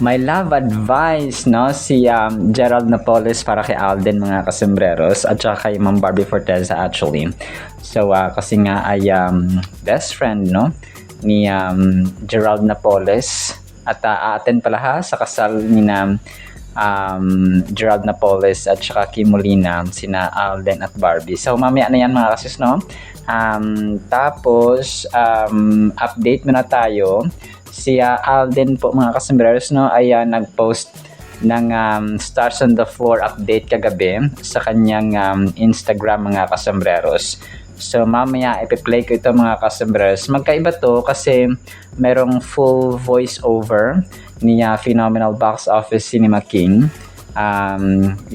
My love advice, no? Si Gerald Napoles para kay Alden, mga kasembreros, at saka kay Ma'am Barbie Forteza actually. So, kasi nga ay best friend, no? Ni Gerald Napoles. At aaten pala ha sa kasal ni Gerald Napoles at saka Kim Molina, sina Alden at Barbie. So, mamaya na yan mga kasis, no? Tapos, update muna tayo. Si Alden po mga kasembreros, no, ay nag-post ng Stars on the Floor update kagabi sa kanyang Instagram mga kasembreros. So mamaya ipi-play ko ito mga kasembreros. Magkaiba to kasi merong full voice over ni Phenomenal Box Office Cinema King,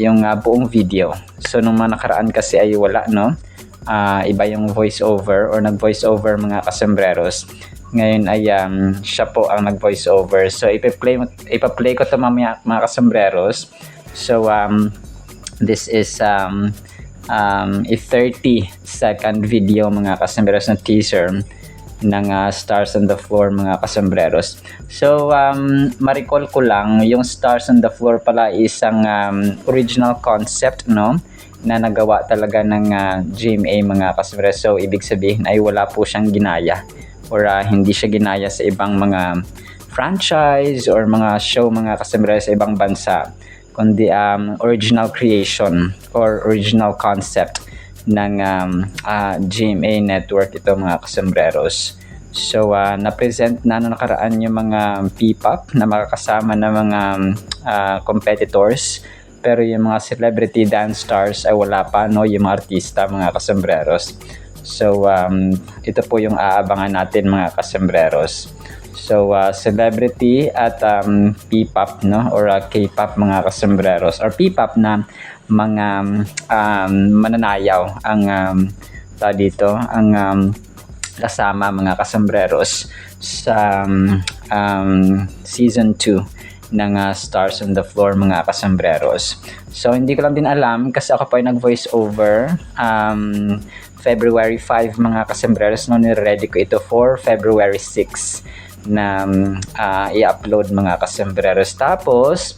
yung buong video. So nung mga nakaraan kasi ay wala, no, iba yung voice over or nag-voice over mga kasembreros. Ngayon ay siya po ang nag-voice over. So ipa-play ko ito mamaya mga kasembreros. So this is a 30-second video mga kasembreros na teaser ng Stars on the Floor mga kasembreros. So ma-recall ko lang, yung Stars on the Floor pala isang original concept, no, na nagawa talaga ng GMA mga kasembreros. So ibig sabihin ay wala po siyang ginaya or hindi siya ginaya sa ibang mga franchise or mga show mga kasembreros sa ibang bansa, kundi original creation or original concept ng GMA network ito mga kasembreros. So na-present na nakaraan yung mga P-pop na makakasama na mga competitors, pero yung mga celebrity dance stars ay wala pa, no, yung mga artista mga kasembreros. So ito po yung aabangan natin mga kasembreros. So celebrity at P-pop, no, or K-pop mga kasembreros, or P-pop na mga mananayaw ang dito ang kasama mga kasembreros sa season 2 ng Stars on the Floor mga kasembreros. So hindi ko lang din alam kasi ako pa ay nag-voice over February 5 mga kasembreros, no, ni-ready ko ito for February 6 na i-upload mga kasembreros. Tapos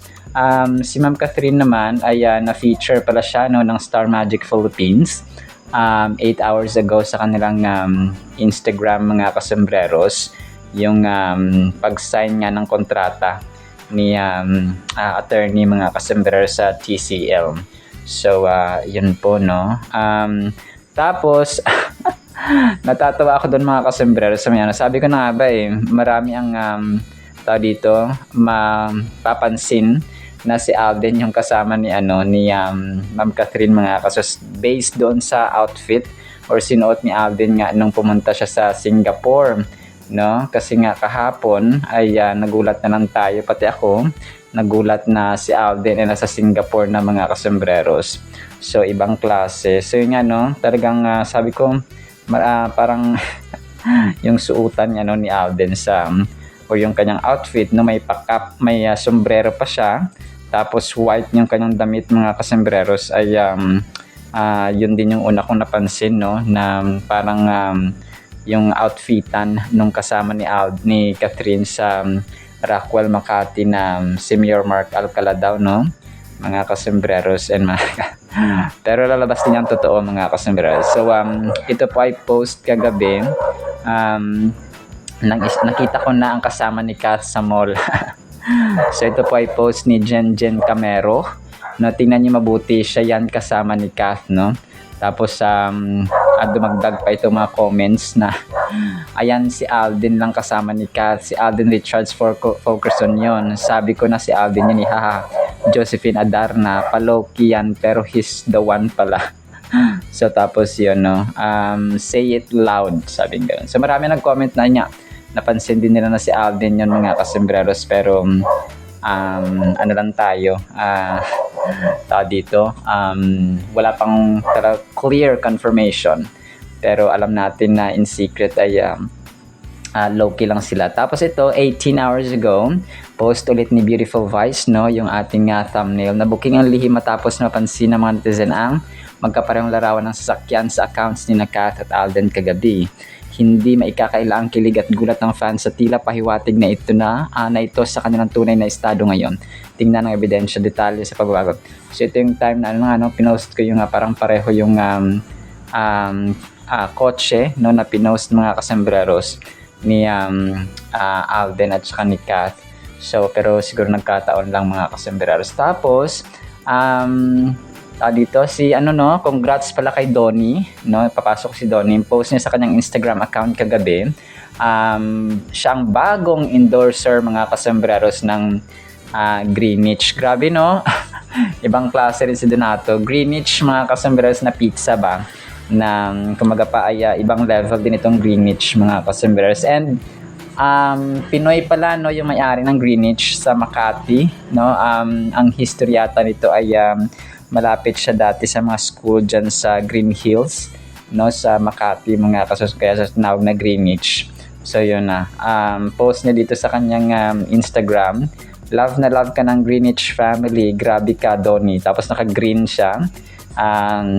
si Ma'am Catherine naman ay na-feature pala siya, no, ng Star Magic Philippines 8 hours ago sa kanilang Instagram mga kasembreros, yung pag-sign nga ng kontrata ni attorney mga kasembreros sa TCL. So yun po, no. Tapos natatawa ako doon mga kasembreros sa mga, sabi ko na nga ba marami ang dito mapapansin na si Alden yung kasama ni Ma'am Catherine mga kasos, based doon sa outfit or sinuot ni Alden nga nung pumunta siya sa Singapore, no? Kasi nga kahapon ay nagulat na lang tayo, pati ako nagulat na si Alden ay nasa Singapore na mga kasembreros. So ibang klase. So yun nga, no, talagang sabi ko parang yung suotan niya, no, ni Alden sa o yung kanyang outfit, no, may pakap, may sombrero pa siya, tapos white yung kanyang damit mga kasembreros ay yun din yung una kong napansin, no, na parang yung outfitan nung kasama ni Catherine sa Rockwell Makati na si Mayor Mark Alcala daw, no, mga kasembreros and pero lalabas din yung totoo mga kasembreros. So ito po ay post kagabi, nakita ko na ang kasama ni Kath sa mall. So ito po ay post ni Jen Camero, no, tingnan niyo mabuti, siya yan kasama ni Kath, no. Tapos dumagdag pa itong mga comments na ayan si Alden lang kasama ni Kath, si Alden Richards Fulkerson yon. Sabi ko na si Alden yun, haha, Josephine Adarna, paloki yan pero he's the one pala. So tapos yun, no, say it loud, sabi gano'n. So marami nag-comment na niya, napansin din nila na si Alden yun mga kasembreros, pero ano lang tayo, dito wala pang clear confirmation, pero alam natin na in secret ay low-key lang sila. Tapos ito, 18 hours ago, post ulit ni Beautiful Vice, no, yung ating thumbnail na booking ang lihim matapos napansin ng mga netizen ang magkaparehong larawan ng sasakyan sa accounts ni Kath at Alden kagabi. hindi maikakaila ang kilig at gulat ng fans sa tila pahiwatig na ito na ito sa kanilang tunay na estado ngayon. Tingnan ang ebidensya, detalye sa pagbabago. So ito yung time na pinost ko yung parang pareho yung kotse na pinost mga kasembreros ni Alden at saka ni Kath. So pero siguro nagkataon lang mga kasembreros. Tapos dito si congrats pala kay Donnie, papasok si Donnie, post niya sa kanyang Instagram account kagabi. Siya ang bagong endorser mga kasembreros ng Greenwich. Grabe ibang klase rin si Donato. Greenwich mga kasembreros na pizza ba, na kumaga pa ay ibang level din itong Greenwich mga kasembreros. And Pinoy pala yung may-ari ng Greenwich sa Makati, ang history yata nito ay malapit siya dati sa mga school dyan sa Green Hills, sa Makati mga kasembreros, kaya sa tinawag na Greenwich. So yun post niya dito sa kanyang Instagram, love na love ka ng Greenwich family, grabe ka Donnie. Tapos naka-green siya,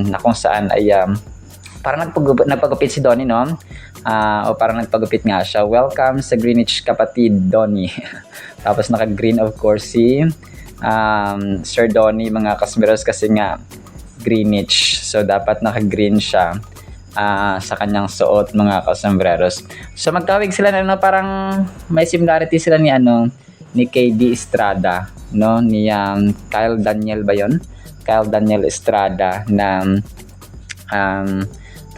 na kung saan ay parang nagpagupit si Donnie, o parang nagpagupit nga siya, welcome sa Greenwich kapatid Donnie. Tapos naka-green of course si Sir Donnie mga kasembreros, kasi nga Greenwich, so dapat naka-green siya sa kanyang suot mga kasembreros. So magkawig sila parang may similarity sila ni KD Estrada, ni Kyle Daniel ba yun? Kyle Daniel Estrada na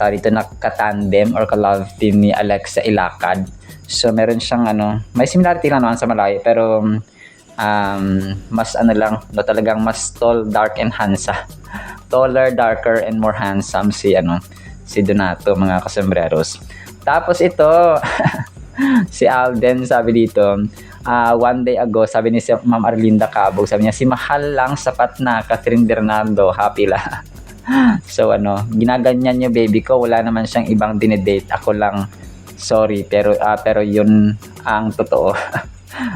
dito nakatandem or ka-love team ni Alexa Ilacad. So meron siyang may similarity lang naman sa malayo, pero mas talagang mas tall, dark and handsome. Taller, darker and more handsome si Donato mga kasembreros. Tapos ito si Alden, sabi dito, one day ago, sabi ni si Ma'am Arlinda Cabog, sabi niya, si mahal lang sapat na Catherine Bernardo, happy la. So ginaganyan niyo baby ko, wala naman siyang ibang dinedate, ako lang, sorry, pero yun ang totoo.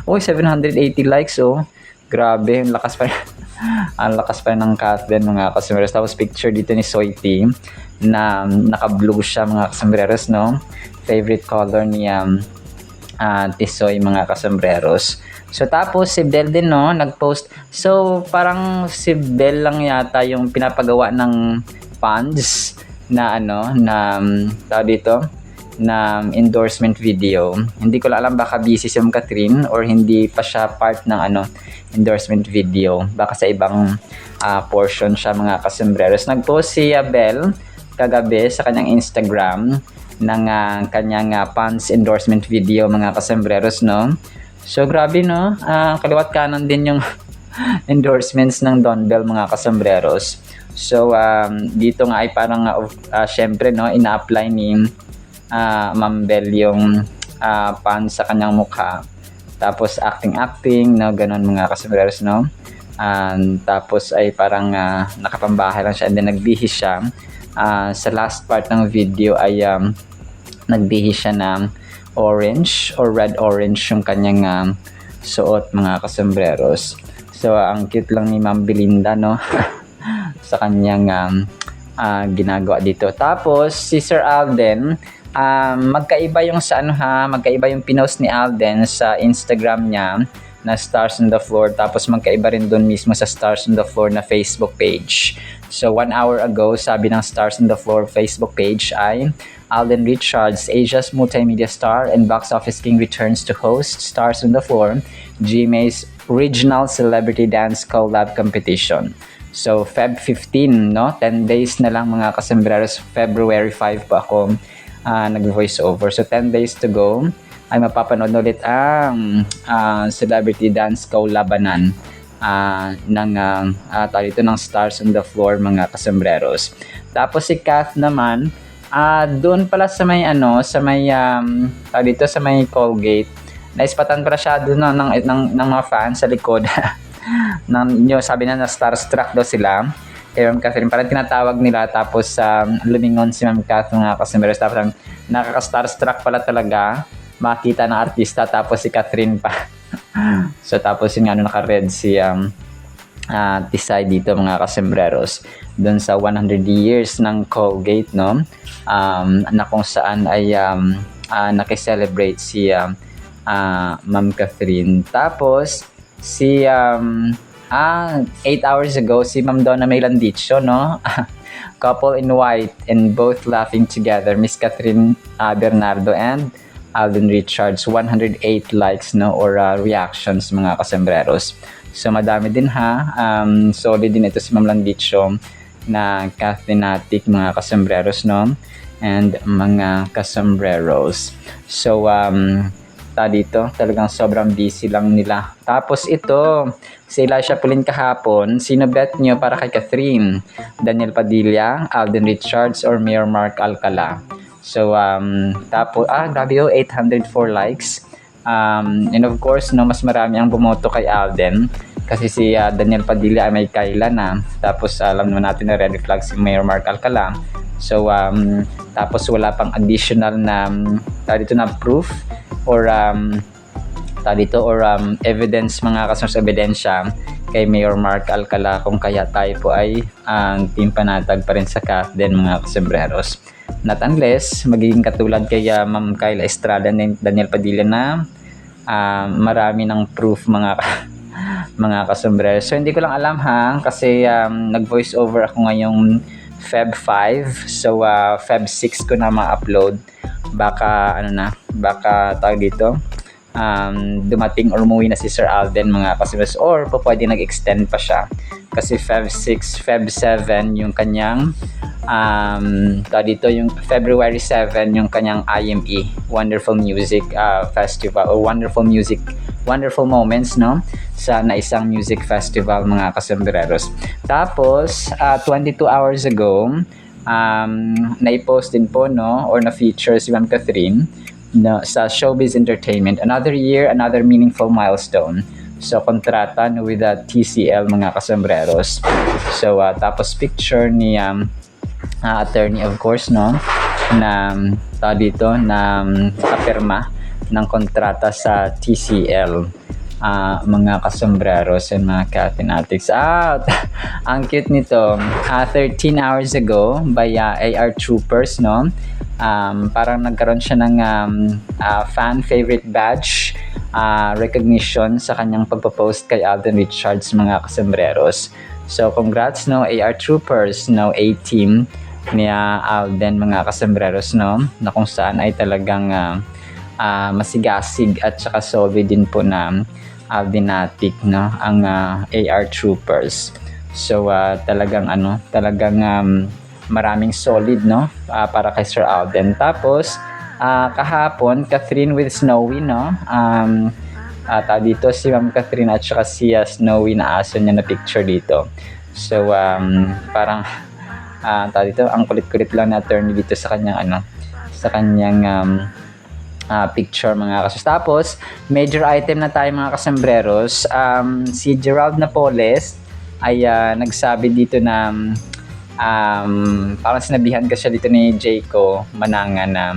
Uy, 780 likes grabe, ang lakas pa ang lakas pa ng Catherine mga kasembreros. Tapos picture dito ni Soiti na naka-blue siya mga kasembreros, favorite color ni Tisoy mga kasembreros. So tapos si Bell din nag-post. So parang si Bell lang yata yung pinapagawa ng funds na dito na endorsement video. Hindi ko alam, baka busy si Catherine or hindi pa siya part ng endorsement video. Baka sa ibang portion siya mga kasembreros. Nag-post si Bell kagabi sa kanyang Instagram ng kanyang funds endorsement video mga kasembreros, So grabe kaliwat kanan din yung endorsements ng Don Bell mga kasembreros. So dito nga ay parang syempre ina-apply ni Ma'am Bell yung pan sa kanyang mukha. Tapos acting ganon mga kasembreros, tapos ay parang nakapambahay lang siya, and then nagbihis siya. Sa last part ng video ay nagbihis siya ng orange or red orange yung kanyang suot mga kasembreros. So ang cute lang ni Ma'am Belinda sa kanyang ginagawa dito. Tapos si Sir Alden, magkaiba yung magkaiba yung pinost ni Alden sa Instagram niya na Stars on the Floor, tapos magkaiba rin doon mismo sa Stars on the Floor na Facebook page. So 1 hour ago, sabi ng Stars on the Floor Facebook page ay Alden Richards, Asia's multimedia star and box office king, returns to host Stars on the Floor, GMA's Regional Celebrity Dance Collab Competition. So Feb 15, 10 days na lang mga kasembreros. February 5 pa ako nag-voice over. So 10 days to go ay mapapanood ulit ang Celebrity Dance Collabanan ng ng Stars on the Floor mga kasembreros. Tapos si Kath naman, doon pala sa may sa may Colgate, naispatan pala siya doon ng mga fans sa likod. Sabi na starstruck daw sila kay Ma'am Catherine, parang tinatawag nila, tapos lumingon si Ma'am Catherine nga kasembreros, tapos nakaka-starstruck pala talaga makita ng artista, tapos si Catherine pa. So tapos yun naka-red si tisay dito mga kasembreros doon sa 100 years ng Colgate, no, na kung saan ay nakiselebrate si Ma'am Catherine. Tapos si 8 hours ago si Ma'am Donna May Landicho, no, couple in white and both laughing together, Miss Catherine Bernardo and Alden Richards, 108 likes, no, or reactions mga kasembreros. So madami din ha, solid din ito si Ma'am Landicho na Cathinatic mga kasembreros, no, and mga kasembreros. So dito talagang sobrang busy lang nila. Tapos ito si Elisha Pulin kahapon, sino bet nyo para kay Catherine? Daniel Padilla, Alden Richards, or Mayor Mark Alcala? So tapos grabe 804 likes. And of course, no, mas marami ang bumoto kay Alden kasi si Daniel Padilla ay may kaila na. Tapos alam naman natin na red flag si Mayor Mark Alcala. So tapos wala pang additional na dito na proof or evidence, mga kasunod ebidensya kay Mayor Mark Alcala kung kaya tayo po ay team panatag pa rin sa CAF din mga kasembreros. Not unless magiging katulad kay Ma'am Kayla Estrada and Daniel Padilla na marami ng proof mga kasembreros. So hindi ko lang alam ha, kasi nag-voice over ako ngayong Feb 5. So Feb 6 ko na ma-upload. Baka baka tawag dito dumating or umuwi na si Sir Alden mga kasembreros, or pwede nag-extend pa siya kasi Feb 6, Feb 7 yung kanyang dito yung February 7 yung kanyang IME, Wonderful Music Festival, or Wonderful Moments, no, sa na isang music festival mga kasembreros. Tapos 22 hours ago na-post din po, no, or na-feature si Ma'am Catherine, no, sa Showbiz Entertainment, another year, another meaningful milestone. So kontrata, no, with the TCL mga kasembreros. So tapos picture ni attorney, of course, no, na dito na kapirma ng kontrata sa TCL, mga kasembreros and mga Cathinatics. Ang cute nito. 13 hours ago by AR Troopers, no, parang nagkaroon siya ng fan favorite badge recognition sa kanyang pagpo-post kay Alden Richards mga kasembreros. So congrats, no, AR Troopers, no, A-team ni Alden mga kasembreros, no, na kung saan ay talagang masigasig at saka solid din po na Aldinatic, no, ang AR Troopers. So talagang maraming solid, no, para kay Sir Alden. Tapos kahapon Catherine with Snowy, no, dito si Ma'am Catherine at saka si Snowy na aso niya na picture dito. So parang dito ang kulit-kulit lang na attorney dito sa kanyang picture mga kasus. Tapos major item na tayo mga kasembreros. Si Gerald Napoles ay nagsabi dito na parang sinabihan ka siya dito ni Jayco Manangan na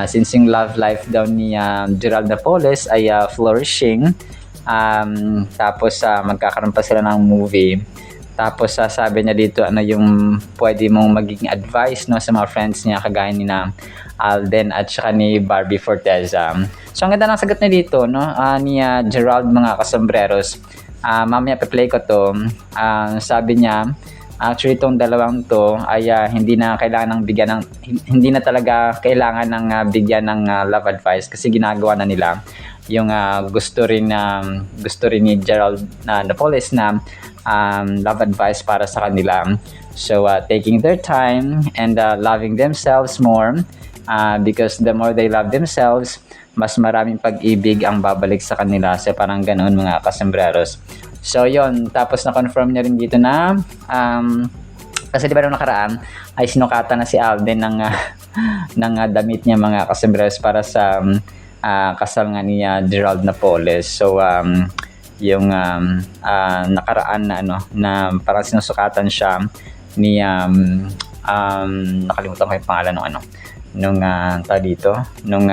since yung love life daw ni Gerald Napoles ay flourishing, tapos magkakaroon pa sila ng movie. Tapos sabi niya dito yung pwede mong magiging advice, no, sa mga friends niya kagaya ni na Alden at saka ni Barbie Forteza. So ang ganda ng sagot niya dito, no, ni Gerald mga kasembreros. Mamaya pe-play ko to. Sabi niya actually itong dalawang to ay hindi na talaga kailangan ng bigyan ng love advice kasi ginagawa na nila yung gusto rin ni Gerald Napoles na love advice para sa kanila. So taking their time and loving themselves more, because the more they love themselves, mas maraming pag-ibig ang babalik sa kanila. So parang ganoon mga kasembreros. So yon, tapos na-confirm niya rin dito na kasi di ba nung nakaraan ay sinukatan na si Alden ng damit niya mga kasembreros para sa kasal nga ni Gerald Napoles. So yung nakaraan na na parang sinusukatan siya ni nakalimutan ko yung pangalan nung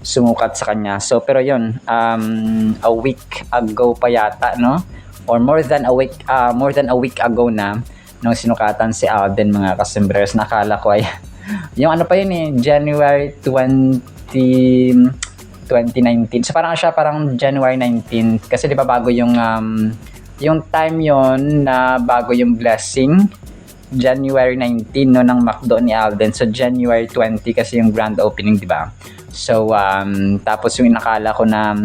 sumukat sa kanya. So pero yun, a week ago pa yata, no, or more than a week ago na nung sinukatan si Alden, mga kasembreros. Nakala ko ay yung ano pa yun eh, January 2019. So parang siya parang January 19 kasi di ba bago yung time yon na bago yung blessing, January 19 no ng McDo ni Alden. So January 20 kasi yung grand opening, di ba? So tapos yung inakala ko na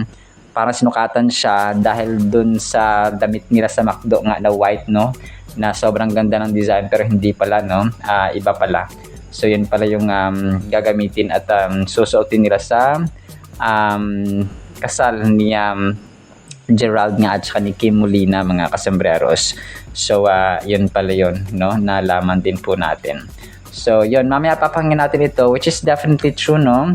parang sinukatan siya dahil dun sa damit nila sa McDo nga na white, no, na sobrang ganda ng design, pero hindi pala, no, iba pala. So yun pala yung gagamitin at susuotin nila sa kasal ni Gerald nga at saka ni Kim Molina, mga kasembreros. So yun pala yun, no, nalaman din po natin. So yun, mamaya papakinggan natin ito, which is definitely true, no.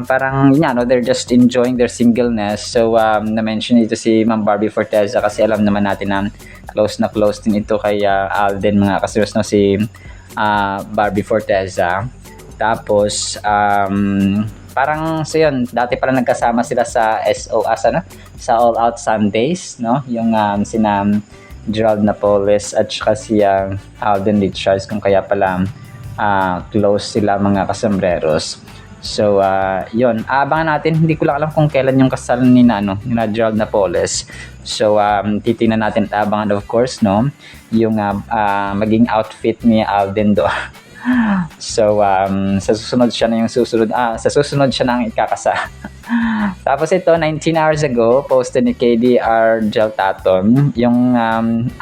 Parang yun, no, they're just enjoying their singleness. So na-mention ito si Ma'am Barbie Forteza kasi alam naman natin na close din ito kay Alden, mga kasembreros, no, si Barbie Forteza. Tapos parang so yun, dati pala nagkasama sila sa sa All Out Sundays, no, yung sina Gerald Napoles at saka si Alden Richards, kung kaya pala close sila, mga kasembreros. So yun, abangan natin. Hindi ko lang alam kung kailan yung kasal ni nina Gerald Napoles. So titingnan natin at abangan, of course, no, yung maging outfit ni Alden do. So sa susunod siya nang ikakasa. Tapos ito, 19 hours ago, posted ni KDR Gel Tatom yung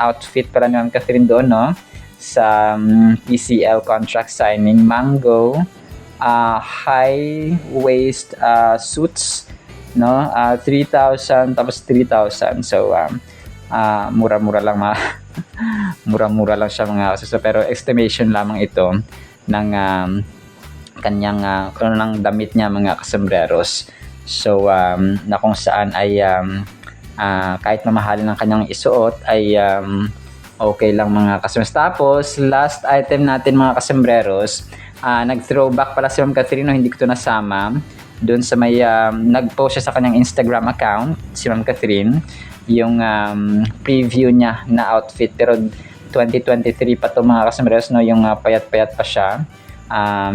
outfit para ni Ma'am Catherine doon, no, sa PCL contract signing. Mango high waist suits, no, 3,000 tapos 3,000. So mura-mura lang mura-mura lang siya, mga kasembreros, pero estimation lamang ito ng kanyang ng damit niya, mga kasembreros. So na kung saan ay kahit mamahalin ng kanyang isuot ay okay lang, mga kasembreros. Tapos last item natin, mga kasembreros, nag-throwback pala si Ma'am Catherine, no, hindi ko ito nasama doon sa may nag-post siya sa kanyang Instagram account, si Ma'am Catherine, yung preview niya na outfit, pero 2023 pa to, mga kasembreros, no, yung payat-payat pa siya,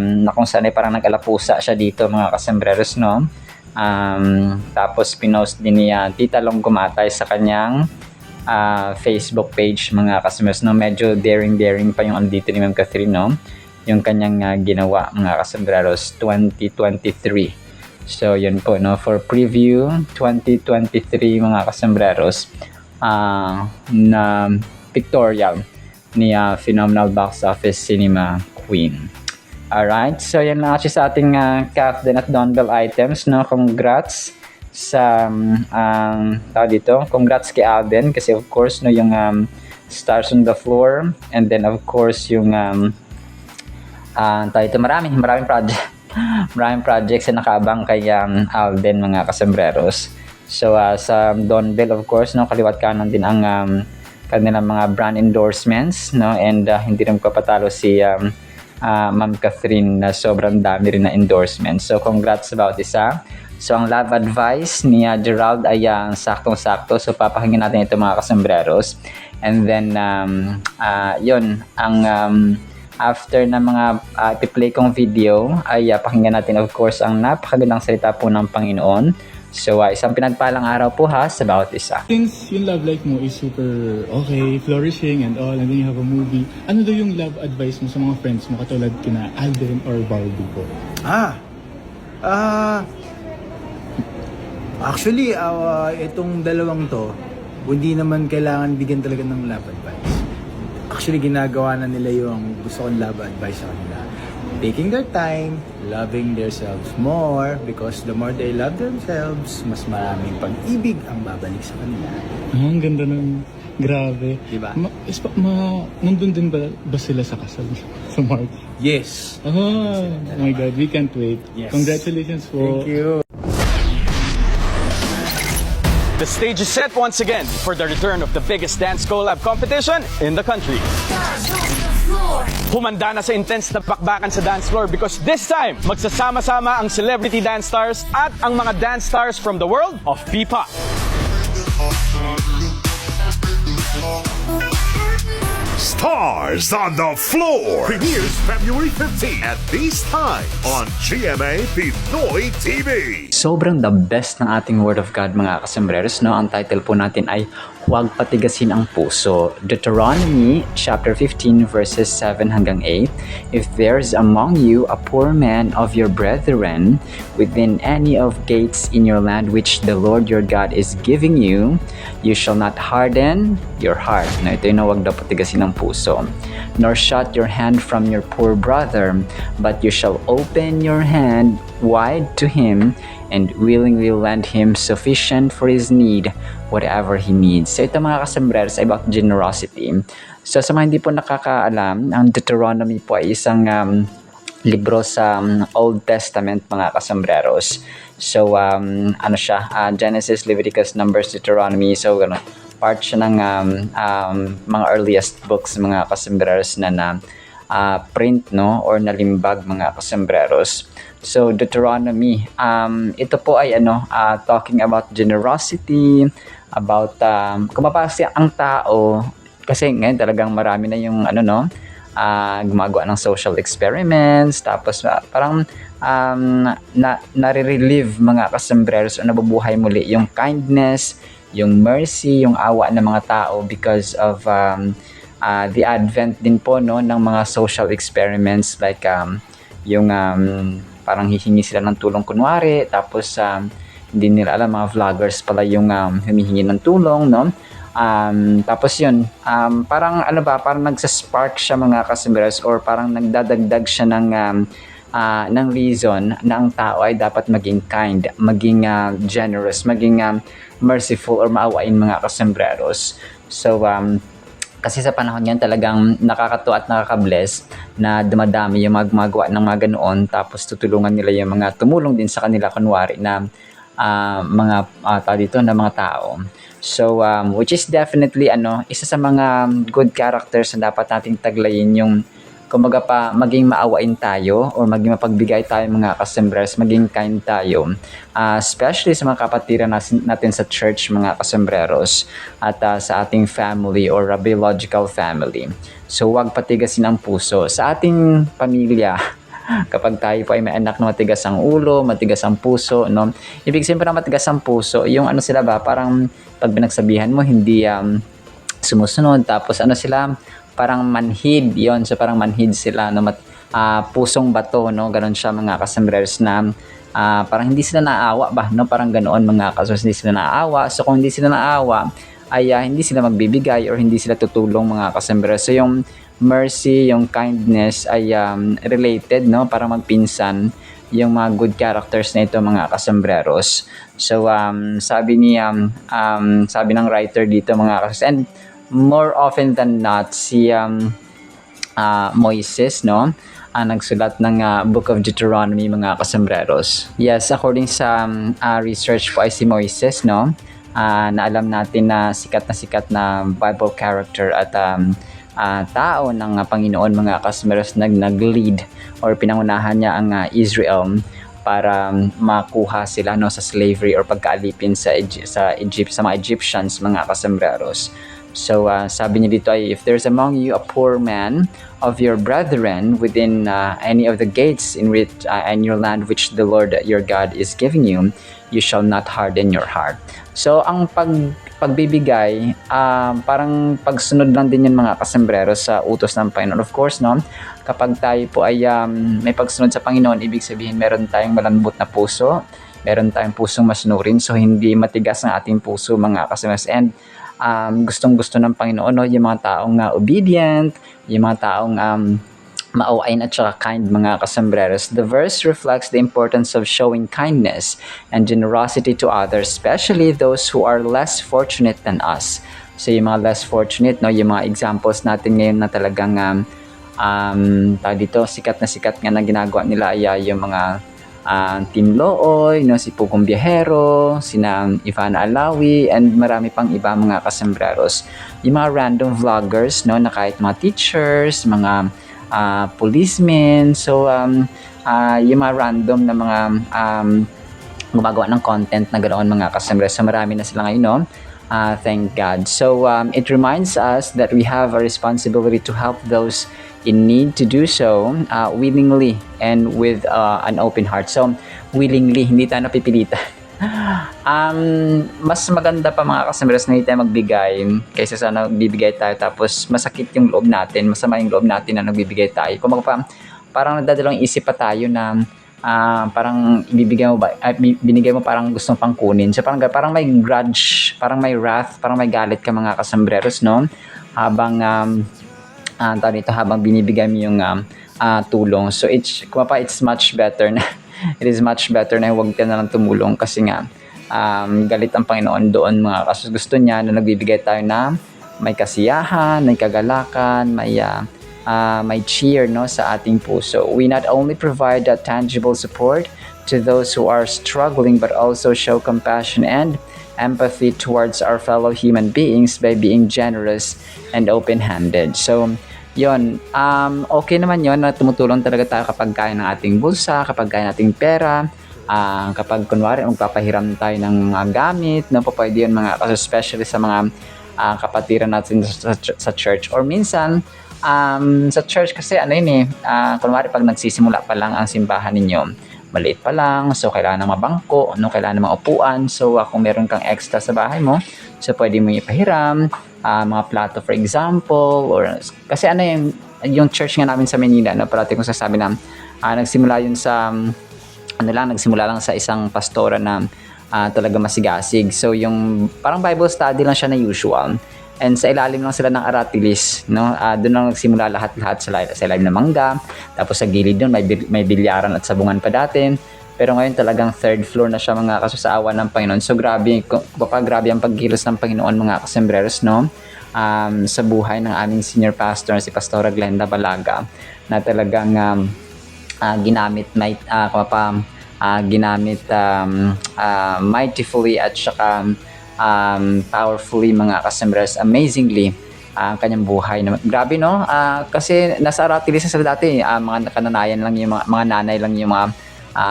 na kung saan ay parang nag-alapusa siya dito, mga kasembreros, no. Tapos pinost din niya Tita Long Gumatay sa kanyang Facebook page, mga kasembreros, no. Medyo daring pa yung andito ni Ma'am Catherine, no, yung kanyang ginawa, mga kasembreros, 2023. So yun po, no, for preview 2023, mga kasembreros, na pictorial ni Phenomenal Box Office Cinema Queen. Alright, so yan lang actually sa ating Kafden at Donbell items, no. Congrats sa congrats kay Alden kasi of course, no, yung Stars on the Floor, and then of course yung maraming projects na nakabang kay Alden, mga kasembreros. So sa Donbell, of course, no, kaliwat kanan din ang kanilang mga brand endorsements, no, and hindi rin papatalo si Ma'am Catherine na sobrang dami rin na endorsements. So congrats about isa. So ang love advice ni Gerald ay saktong-sakto. So papakinggan natin ito, mga kasembreros. And then yun ang after na mga ipi-play kong video ay pakinggan natin, of course, ang napakagandang salita po ng Panginoon. So isang pinagpalang araw po sa bawat isa. Since yung love life mo is super okay, flourishing and all, and then you have a movie, ano daw yung love advice mo sa mga friends mo katulad kina Alden or Barbie po? Actually, itong dalawang to, hindi naman kailangan bigyan talaga ng love advice. Actually, ginagawa na nila yung gusto kong love advice sa kanila. Taking their time, loving themselves more, because the more they love themselves, mas maraming pag-ibig ang babalik sa kanila. Ang ganda nun. Grabe. Diba? Nandun din ba sila sa kasal? Sa March? Yes. Oh my God, we can't wait. Yes. Congratulations po. Thank you. The stage is set once again for the return of the biggest dance collab competition in the country. Humanda na sa intense na bakbakan sa dance floor because this time, magsasama-sama ang celebrity dance stars at ang mga dance stars from the world of P-pop. Stars on the Floor premieres February 15 at this time on GMA Pinoy TV. Sobrang the best ng ating Word of God mga kasembreros, no? Ang title po natin ay Huwag Patigasin ang Puso. Deuteronomy chapter 15 verses 7 hanggang 8. If there's among you a poor man of your brethren within any of gates in your land which the Lord your God is giving you, you shall not harden your heart. No, ito yung huwag daw patigasin ang puso. Nor shut your hand from your poor brother, but you shall open your hand wide to him and willingly lend him sufficient for his need, whatever he needs. So ito mga kasembreros ay about generosity. So sa mga hindi po nakakaalam, ang Deuteronomy po ay isang libro sa Old Testament mga kasembreros. So ano siya, Genesis, Leviticus, Numbers, Deuteronomy. So part siya ng mga earliest books mga kasembreros na print, no, or nalimbag mga kasembreros. So Deuteronomy, ito po ay talking about generosity, about kung mapasya ang tao, kasi ngayon talagang marami na yung gumagawa ng social experiments, tapos parang nare-relieve mga kasembreros o nabubuhay muli yung kindness, yung mercy, yung awa ng mga tao because of the advent din po, no, ng mga social experiments like yung parang hihingi sila ng tulong kunwari, tapos hindi nila alam, mga vloggers pala yung humihingi ng tulong, no? Tapos yun, parang parang nagsaspark siya mga kasembreros, or parang nagdadagdag siya ng reason na ang tao ay dapat maging kind, maging generous, maging merciful or maawain mga kasembreros. So kasi sa panahon yan talagang nakakatuwa at nakaka-bless na dumadami yung gumagawa ng mga ganoon, tapos tutulungan nila yung mga tumulong din sa kanila kunwari na mga mga tao. So which is definitely isa sa mga good characters na dapat nating taglayin, yung kumbaga pa maging maawain tayo or maging mapagbigay tayo mga kasembreros, maging kind tayo, especially sa mga kapatiran natin sa church mga kasembreros at sa ating family or a biological family. So huwag patigasin ang puso sa ating pamilya. Kapag tayo po ay may anak na matigas ang ulo, matigas ang puso, no? Ibig sabihin parang matigas ang puso, yung sila ba, parang pag binagsabihan mo hindi sumusunod, tapos sila, parang manhid yon. So parang manhid sila, no? Pusong bato, no? Ganon siya mga kasembreros na parang hindi sila naawa ba, no? Parang ganoon mga kasos, hindi sila naawa. So kung hindi sila naawa ay hindi sila magbibigay or hindi sila tutulong mga kasembreros. So yung mercy, yung kindness ay related, no? Parang magpinsan yung mga good characters na ito mga kasembreros. So sabi ng writer dito mga kasos, and more often than not si Moises, no, nagsulat ng Book of Deuteronomy mga kasembreros. Yes, according sa research po ay si Moises, no, na alam natin na sikat na Bible character at tao ng Panginoon mga kasembreros, nag-lead or pinangunahan niya ang Israel para makuha sila, no, sa slavery or pagkaalipin sa mga Egyptians mga kasembreros. So sabi niya dito ay, if there's among you a poor man of your brethren within any of the gates in your land which the Lord your God is giving you, you shall not harden your heart. So ang pagbibigay, parang pagsunod lang din yan mga kasembreros sa utos ng Panginoon. Of course, no, kapag tayo po ay may pagsunod sa Panginoon, ibig sabihin meron tayong malambot na puso, meron tayong pusong masunurin, so hindi matigas ang ating puso mga kasembreros. And gustong-gusto ng Panginoon, no, yung mga taong obedient, yung mga taong maawain at saka kind mga kasembreros. The verse reflects the importance of showing kindness and generosity to others, especially those who are less fortunate than us. So yung mga less fortunate, no, yung mga examples natin ngayon na talagang sikat nga na ginagawa nila ay yung mga Team Looy, no, si Pugong Biyahero, sina Ivana Alawi, and marami pang iba mga kasembreros. Yung mga random vloggers, no, na kahit mga teachers, mga policemen, so yung mga random na mga gumagawa ng content na ganoon mga kasembreros. So marami na sila ngayon, no, Thank God. So it reminds us that we have a responsibility to help those in need to do so willingly and with an open heart. So willingly, hindi tayo napipilitan. Mas maganda pa mga customers na hindi tayo magbigay kaysa sa nagbibigay tayo tapos masakit yung loob natin, masama yung loob natin na nagbibigay tayo. Kung parang nagdadalawang isip pa tayo na parang ibibigay mo ba, binigay mo parang gustong pang kunin. So parang may grudge, parang may wrath, parang may galit ka mga kasambreros, no? Habang habang binibigay mo yung tulong. So it's much better na it is much better na huwag ka na lang tumulong kasi nga galit ang Panginoon doon mga kasus. Gusto niya na nagbibigay tayo na may kasiyahan, may kagalakan, may cheer, no, sa ating puso. We not only provide that tangible support to those who are struggling but also show compassion and empathy towards our fellow human beings by being generous and open-handed. So yon, okay naman yon na tumutulong talaga tayo kapag kaya ng ating bulsa, kapag kaya nating pera, kapag kunwari magpapahiram tayo ng mga gamit, no, pwede yun mga kaso, especially sa mga kapatiran natin sa church. Or minsan sa church kasi kunwari pag nagsisimula pa lang ang simbahan ninyo, maliit pa lang, so kailangan ng mabangko, no, kailangan ng mga upuan. So kung meron kang extra sa bahay mo, so pwede mo ipahiram mga plato for example, or kasi yung church nga namin sa Manila, no, parati kong sasabi na nagsimula yun sa nagsimula lang sa isang pastora na talaga masigasig. So yung parang Bible study lang siya na usual. And sa ilalim lang sila ng aratilis, no? Doon lang nagsimula lahat-lahat sa ilalim ng mangga. Tapos sa gilid doon may bilyaran at sabungan pa dati. Pero ngayon talagang third floor na siya mga kaso sa awa ng Panginoon. So grabe ang pagkilos ng Panginoon mga kasembreros, no? Sa buhay ng aming senior pastor, si Pastora Glenda Balaga, na talagang ginamit mightifully at saka powerfully mga kasembreros, amazingly ang kanyang buhay. Grabe, no? Kasi nasa aratilis sila dati, mga kananayan lang yung mga nanay lang yung mga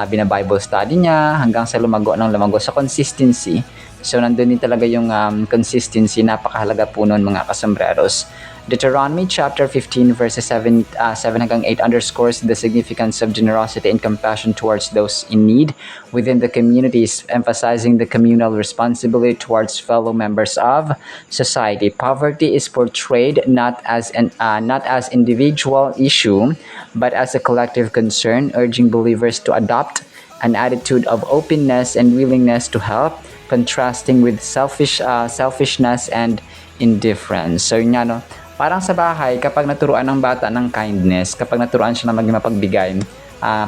bina-Bible study niya hanggang sa lumago sa consistency. So nandun din talaga yung consistency, napakahalaga po nun mga kasembreros. Deuteronomy chapter 15 verses 7 hanggang 8 underscores the significance of generosity and compassion towards those in need within the communities, emphasizing the communal responsibility towards fellow members of society. Poverty is portrayed not as individual issue but as a collective concern, urging believers to adopt an attitude of openness and willingness to help, contrasting with selfishness and indifference. So yun nga, no? Parang sa bahay, kapag naturuan ng bata ng kindness, kapag naturuan siya na maging mapagbigay,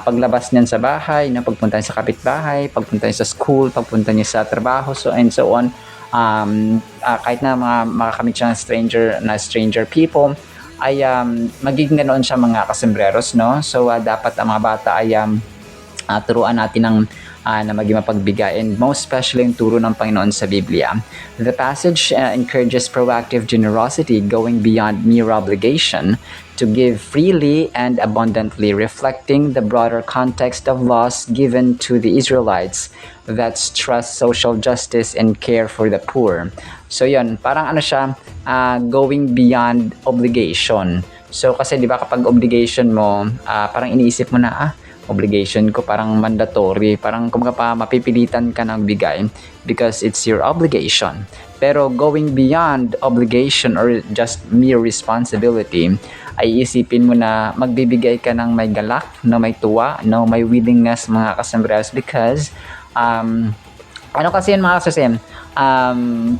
paglabas niyan sa bahay, na pagpunta niya sa kapitbahay, pagpunta niya sa school, pagpunta niya sa trabaho, so and so on, kahit na makakamit siya ng stranger people, ay magiging ganoon siya mga kasembreros, no? So dapat ang mga bata ay turuan natin na maging mapagbigay, and most especially yung turo ng Panginoon sa Biblia. The passage encourages proactive generosity, going beyond mere obligation to give freely and abundantly, reflecting the broader context of laws given to the Israelites that stress social justice and care for the poor. So yun, parang siya, going beyond obligation. So kasi di ba kapag obligation mo, parang iniisip mo na, obligation ko parang mandatory, parang kumbaga mapipilitan ka ng bigay because it's your obligation. Pero going beyond obligation or just mere responsibility, ay isipin mo na magbibigay ka ng may galak, no, may tuwa, no, may willingness mga kasembreros, because kasi yun mga kasasim,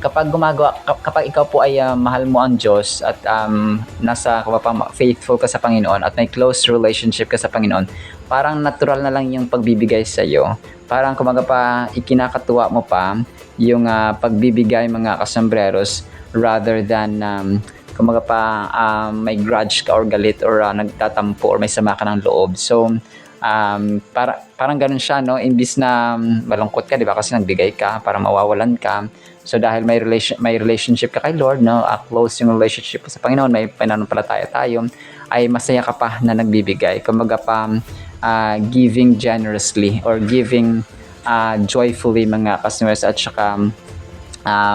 kapag ikaw po ay mahal mo ang Diyos at faithful ka sa Panginoon at may close relationship ka sa Panginoon, parang natural na lang yung pagbibigay sa iyo. Parang ikinakatuwa mo pa yung pagbibigay mga kasembreros rather than may grudge ka or galit or nagtatampo or may sama ka ng loob. So parang ganun siya, no? Imbis na malungkot ka, di ba? Kasi nagbigay ka, para mawawalan ka. So dahil may relationship ka kay Lord, no? Close yung relationship sa Panginoon, may pananampalataya tayo, ay masaya ka pa na nagbibigay. Kumbaga giving generously or giving joyfully mga customers, at saka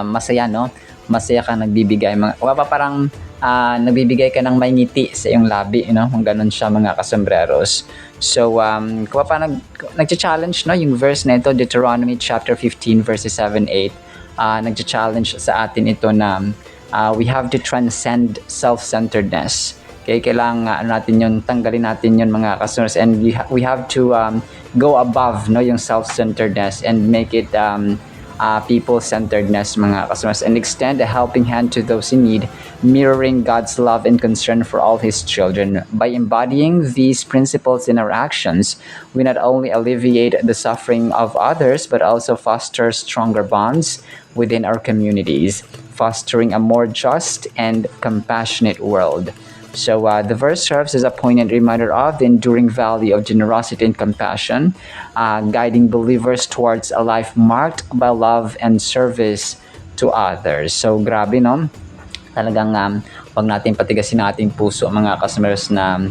masaya, no? Masaya ka nagbibigay. Parang nagbibigay ka ng may ngiti sa iyong labi, no? Ganun siya mga kasambreros. So, kung pa nag-challenge, no? Yung verse na ito, Deuteronomy chapter 15 verses 7-8, nag-challenge sa atin ito na we have to transcend self-centeredness. Okay, kailangan natin yun, tanggalin natin yun mga customers, and we have to go above, no, yung self-centeredness and make it people-centeredness mga customers, and extend a helping hand to those in need, mirroring God's love and concern for all His children. By embodying these principles in our actions, we not only alleviate the suffering of others, but also foster stronger bonds within our communities, fostering a more just and compassionate world. So the verse serves as a poignant reminder of the enduring value of generosity and compassion, guiding believers towards a life marked by love and service to others. So grabe, no? Talagang wag natin patigasin ang ating puso mga customers na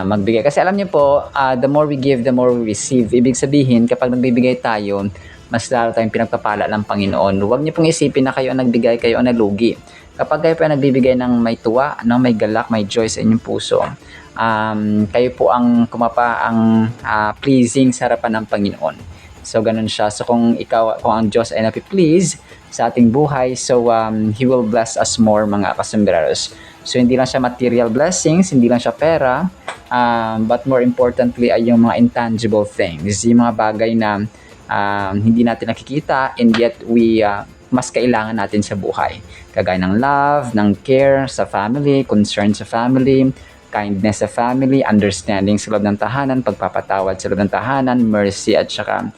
magbigay. Kasi alam niyo po, the more we give, the more we receive. Ibig sabihin, kapag nagbibigay tayo, mas lalo tayong pinagpapala ng Panginoon. Huwag niyo pong isipin na kayo ang nagbigay, kayo ang nalugi. Kapag kayo po nagbibigay ng may tuwa, no, may galak, may joy sa inyong puso, kayo po ang pleasing sa harapan ng Panginoon. So, ganun siya. So, kung ang Diyos ay napi-please sa ating buhay, so He will bless us more mga kasambreros. So, hindi lang siya material blessings, hindi lang siya pera, but more importantly ay yung mga intangible things, yung mga bagay na hindi natin nakikita, and yet we mas kailangan natin sa buhay. Kagaya ng love, ng care sa family, concern sa family, kindness sa family, understanding sa loob ng tahanan, pagpapatawad sa loob ng tahanan, mercy at saka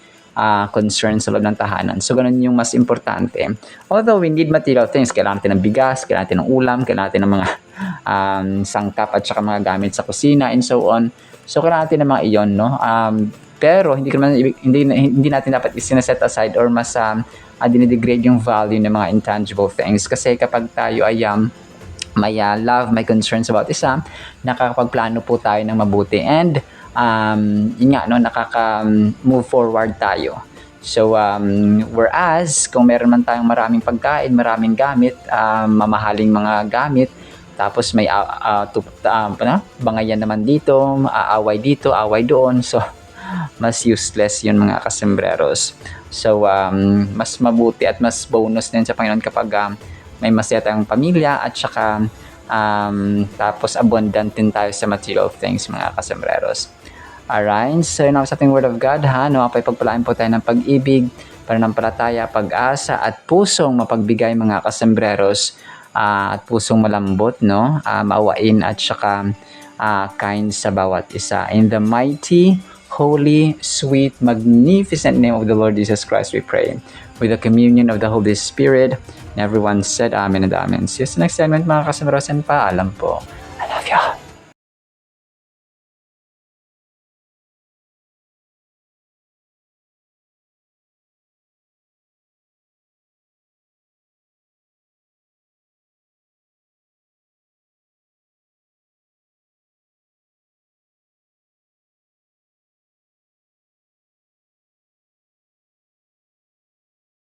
concern sa loob ng tahanan. So, ganun yung mas importante. Although we need material things, kailangan natin ng bigas, kailangan natin ng ulam, kailangan natin ng mga sangkap at saka mga gamit sa kusina and so on. So, kailangan natin ng mga iyon, no? Pero hindi natin dapat isineset aside or mas dinidegrade yung value ng mga intangible things, kasi kapag tayo ay may love, may concerns about isa, nakakapagplano po tayo ng mabuti, and yun nga, no, nakaka-move forward tayo. So whereas kung meron man tayong maraming pagkain, maraming gamit, mamahaling mga gamit, tapos may bangayan naman dito, away dito, away doon, so mas useless yun mga kasembreros. So mas mabuti at mas bonus din sa Panginoon kapag may masaya tayong pamilya at saka tapos abundant din tayo sa material things mga kasembreros. Alright, so yun ako sa ating Word of God, ha? Nawapay pagpalain po tayo ng pag-ibig, pananampalataya, pag-asa at pusong mapagbigay mga kasembreros, at pusong malambot, no? Maawain at saka kind sa bawat isa. In the mighty, holy, sweet, magnificent name of the Lord Jesus Christ, we pray. With the communion of the Holy Spirit, and everyone said Amen and Amen. See you sa next segment mga kasembreros, and paalam po. I love you.